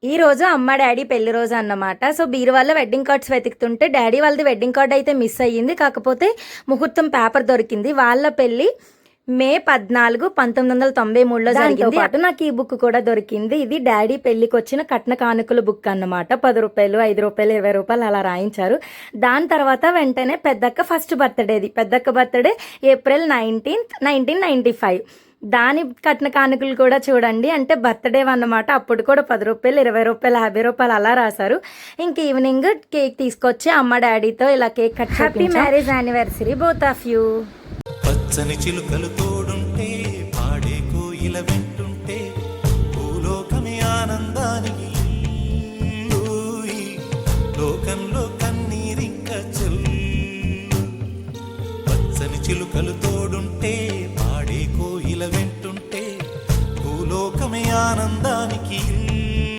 ఈ రోజు అమ్మ డాడీ పెళ్లి రోజు అన్నమాట. సో బీరువాలో వెడ్డింగ్ కార్డ్స్ వెతుకుతుంటే డాడీ వాళ్ళది వెడ్డింగ్ కార్డ్ అయితే మిస్ అయ్యింది. కాకపోతే ముహూర్తం పేపర్ దొరికింది. వాళ్ళ పెళ్లి మే 14, 1993లో జరిగింది. పాటు నాకు ఈ బుక్ కూడా దొరికింది. ఇది డాడీ పెళ్లికి వచ్చిన కట్న కానుకల బుక్ అన్నమాట. 10 రూపాయలు, 5 రూపాయలు, 20 రూపాయలు అలా రాయించారు. దాని తర్వాత వెంటనే పెద్దక్క ఫస్ట్ బర్త్డేది. పెద్దక్క బర్త్డే ఏప్రిల్ 19th, 1995. దాని కట్న కానుకలు కూడా చూడండి. అంటే బర్త్డే అన్నమాట. అప్పుడు కూడా 10 రూపాయలు, 20 రూపాయలు, 50 రూపాయలు అలా రాశారు. ఇంక ఈవినింగ్ కేక్ తీసుకొచ్చి అమ్మ డాడీతో ఇలా cake cut happy marriage anniversary both of you. పచ్చని చిలుకలతో